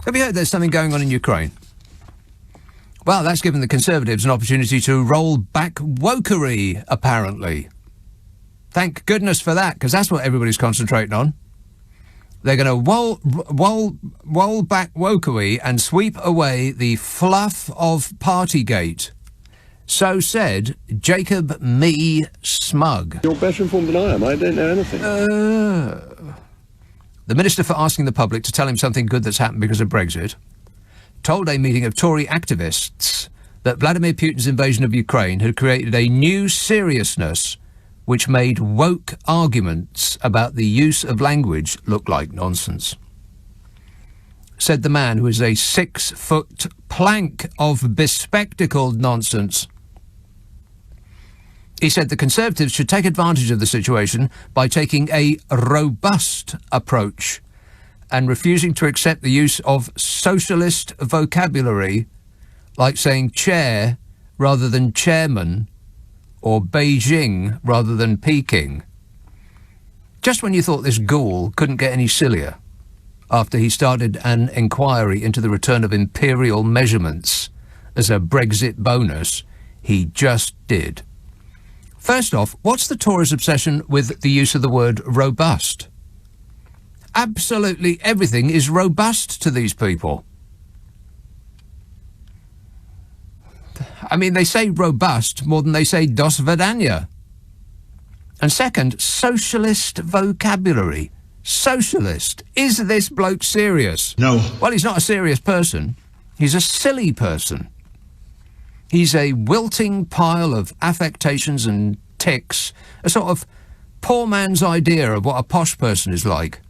Have you heard there's something going on in Ukraine? Well, that's given the Conservatives an opportunity to roll back wokery, apparently. Thank goodness for that, because that's what everybody's concentrating on. They're going to roll back wokery and sweep away the fluff of Partygate. So said Jacob Rees-Mogg. You're better informed than I am. I don't know anything. The Minister for asking the public to tell him something good that's happened because of Brexit told a meeting of Tory activists that Vladimir Putin's invasion of Ukraine had created a new seriousness which made woke arguments about the use of language look like nonsense. Said the man who is a 6-foot plank of bespectacled nonsense. He said the Conservatives should take advantage of the situation by taking a robust approach and refusing to accept the use of socialist vocabulary, like saying chair rather than chairman, or Beijing rather than Peking. Just when you thought this ghoul couldn't get any sillier, after he started an inquiry into the return of imperial measurements as a Brexit bonus, he just did. First off, what's the Tories' obsession with the use of the word robust? Absolutely everything is robust to these people. I mean, they say robust more than they say dos vidania. And second, socialist vocabulary. Socialist. Is this bloke serious? No. Well, he's not a serious person. He's a silly person. He's a wilting pile of affectations and tics, a sort of poor man's idea of what a posh person is like,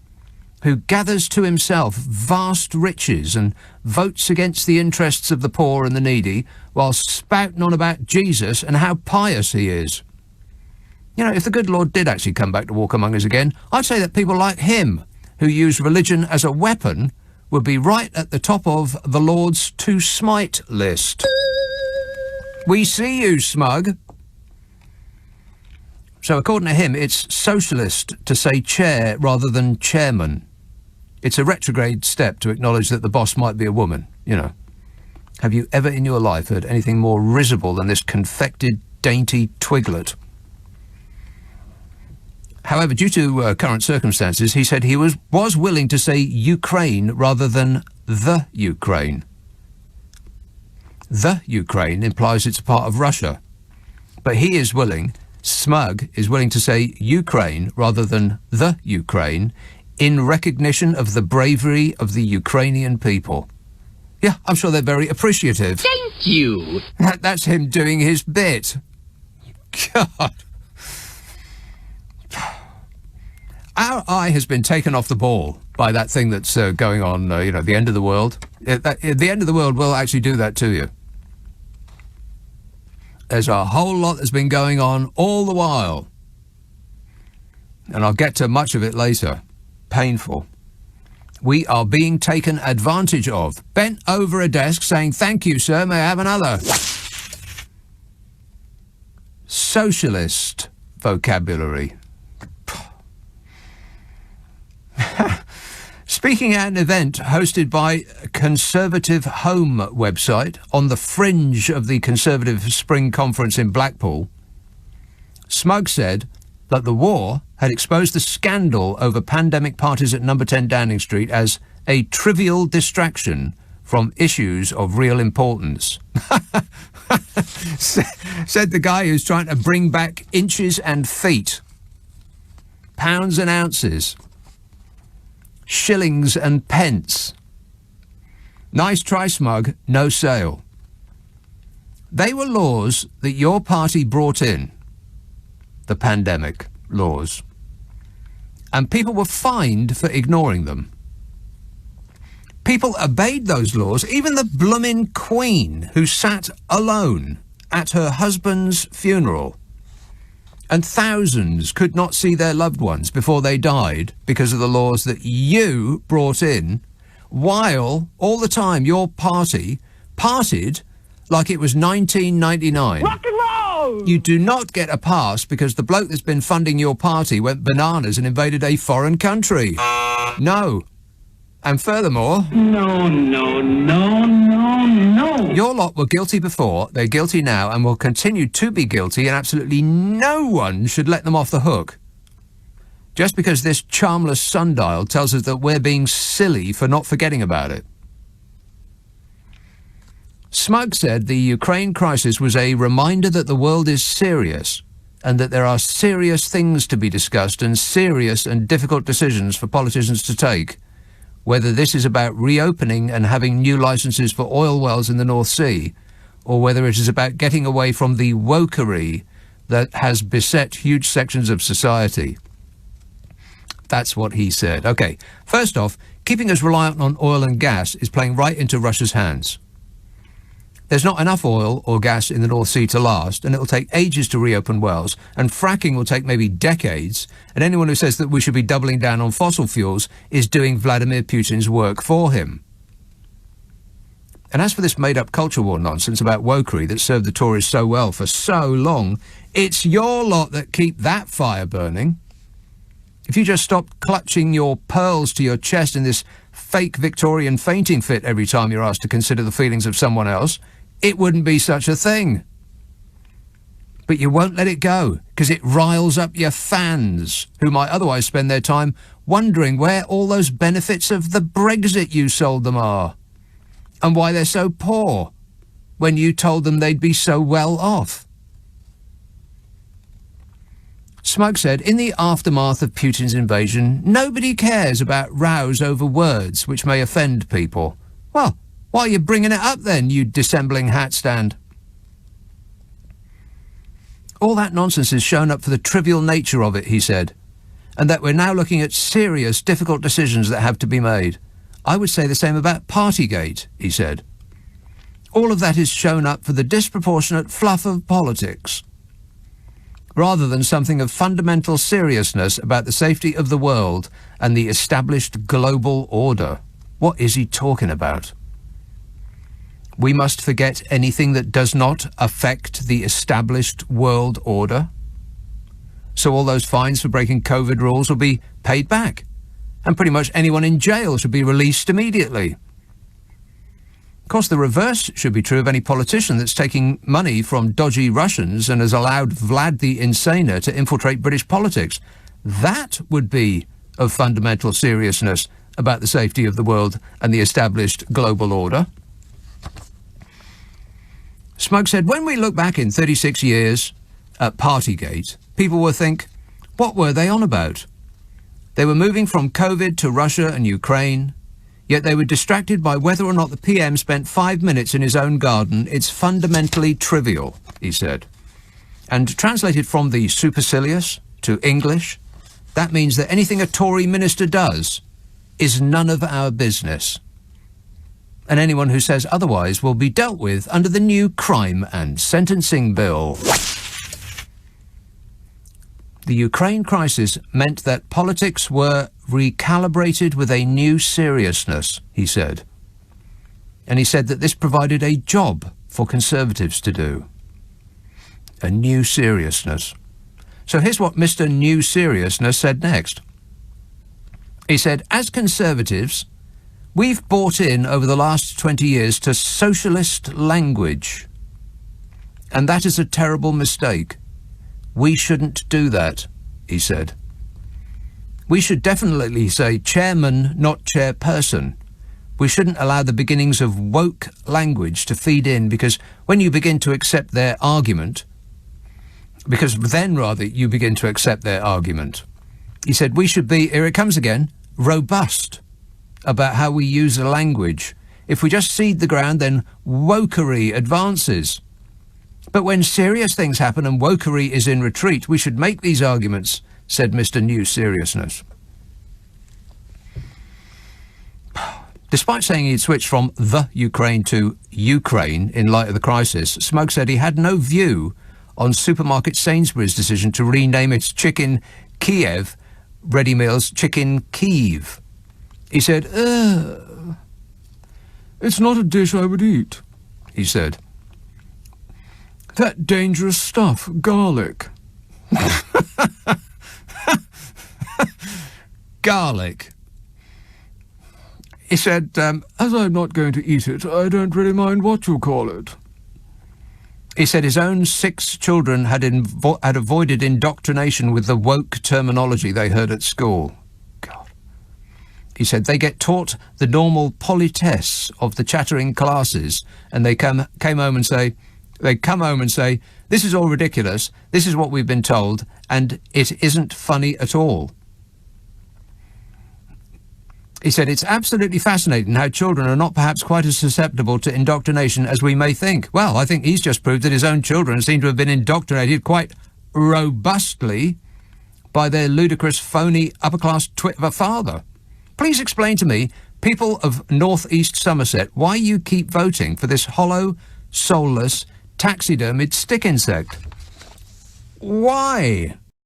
who gathers to himself vast riches and votes against the interests of the poor and the needy while spouting on about Jesus and how pious he is. You know, if the good Lord did actually come back to walk among us again, I'd say that people like him, who use religion as a weapon, would be right at the top of the Lord's to smite list. We see you, smug. So according to him, it's socialist to say chair rather than chairman. It's a retrograde step to acknowledge that the boss might be a woman, you know. Have you ever in your life heard anything more risible than this confected, dainty twiglet? However, due to current circumstances, he said he was willing to say Ukraine rather than the Ukraine. The Ukraine implies it's a part of Russia. But he is willing, Smug is willing to say Ukraine rather than the Ukraine in recognition of the bravery of the Ukrainian people. Yeah, I'm sure they're very appreciative. Thank you. That's him doing his bit. God. Our eye has been taken off the ball by that thing that's going on, the end of the world. The end of the world will actually do that to you. There's a whole lot that's been going on all the while. And I'll get to much of it later. Painful. We are being taken advantage of. Bent over a desk saying, "Thank you, sir, may I have another?" Socialist vocabulary. Speaking at an event hosted by Conservative Home website on the fringe of the Conservative Spring Conference in Blackpool, Smug said that the war had exposed the scandal over pandemic parties at number 10 Downing Street as a trivial distraction from issues of real importance. Said the guy who's trying to bring back inches and feet, pounds and ounces, shillings and pence. Nice try, Smug, no sale. They were laws that your party brought in, the pandemic laws, and people were fined for ignoring them. People obeyed those laws, even the bloomin' Queen, who sat alone at her husband's funeral. And thousands could not see their loved ones before they died because of the laws that you brought in, while all the time your party partied like it was 1999. Rock and roll! You do not get a pass because the bloke that's been funding your party went bananas and invaded a foreign country. No. And furthermore... No, no, no, no, no. Your lot were guilty before, they're guilty now, and will continue to be guilty, and absolutely no one should let them off the hook. Just because this charmless sundial tells us that we're being silly for not forgetting about it. Smug said the Ukraine crisis was a reminder that the world is serious, and that there are serious things to be discussed and serious and difficult decisions for politicians to take, whether this is about reopening and having new licences for oil wells in the North Sea, or whether it is about getting away from the wokery that has beset huge sections of society. That's what he said. OK, first off, keeping us reliant on oil and gas is playing right into Russia's hands. There's not enough oil or gas in the North Sea to last, and it will take ages to reopen wells, and fracking will take maybe decades, and anyone who says that we should be doubling down on fossil fuels is doing Vladimir Putin's work for him. And as for this made-up culture war nonsense about wokery that served the Tories so well for so long, it's your lot that keep that fire burning. If you just stopped clutching your pearls to your chest in this fake Victorian fainting fit every time you're asked to consider the feelings of someone else, it wouldn't be such a thing. But you won't let it go, because it riles up your fans, who might otherwise spend their time wondering where all those benefits of the Brexit you sold them are, and why they're so poor, when you told them they'd be so well off. Smug said, in the aftermath of Putin's invasion, nobody cares about rows over words which may offend people. Well, why are you bringing it up then, you dissembling hat stand? All that nonsense is shown up for the trivial nature of it, he said, and that we're now looking at serious, difficult decisions that have to be made. I would say the same about Partygate, he said. All of that is shown up for the disproportionate fluff of politics, rather than something of fundamental seriousness about the safety of the world and the established global order. What is he talking about? We must forget anything that does not affect the established world order. So all those fines for breaking COVID rules will be paid back, and pretty much anyone in jail should be released immediately. Of course, the reverse should be true of any politician that's taking money from dodgy Russians and has allowed Vlad the Insaner to infiltrate British politics. That would be of fundamental seriousness about the safety of the world and the established global order. Smug said, when we look back in 36 years at Partygate, people will think, what were they on about? They were moving from COVID to Russia and Ukraine, yet they were distracted by whether or not the PM spent 5 minutes in his own garden. It's fundamentally trivial, he said. And translated from the supercilious to English, that means that anything a Tory minister does is none of our business. And anyone who says otherwise will be dealt with under the new Crime and Sentencing Bill. The Ukraine crisis meant that politics were recalibrated with a new seriousness, he said. And he said that this provided a job for Conservatives to do. A new seriousness. So here's what Mr. New Seriousness said next. He said, as Conservatives, we've bought in over the last 20 years to socialist language. And that is a terrible mistake. We shouldn't do that, he said. We should definitely say chairman, not chairperson. We shouldn't allow the beginnings of woke language to feed in, because when you begin to accept their argument, you begin to accept their argument. He said we should be, here it comes again, robust about how we use the language. If we just seed the ground, then wokery advances. But when serious things happen and wokery is in retreat, we should make these arguments, said Mr. New Seriousness. Despite saying he'd switched from the Ukraine to Ukraine in light of the crisis, Smug said he had no view on supermarket Sainsbury's decision to rename its Chicken Kiev ready meals Chicken Kiev. He said, it's not a dish I would eat, he said. That dangerous stuff, garlic. Garlic. He said, as I'm not going to eat it, I don't really mind what you call it. He said his own 6 children had avoided indoctrination with the woke terminology they heard at school. God. He said they get taught the normal politesse of the chattering classes, and they come home and say, this is all ridiculous, this is what we've been told, and it isn't funny at all. He said, it's absolutely fascinating how children are not perhaps quite as susceptible to indoctrination as we may think. Well, I think he's just proved that his own children seem to have been indoctrinated quite robustly by their ludicrous, phony, upper-class twit of a father. Please explain to me, people of north-east Somerset, why you keep voting for this hollow, soulless, taxidermied stick insect. Why?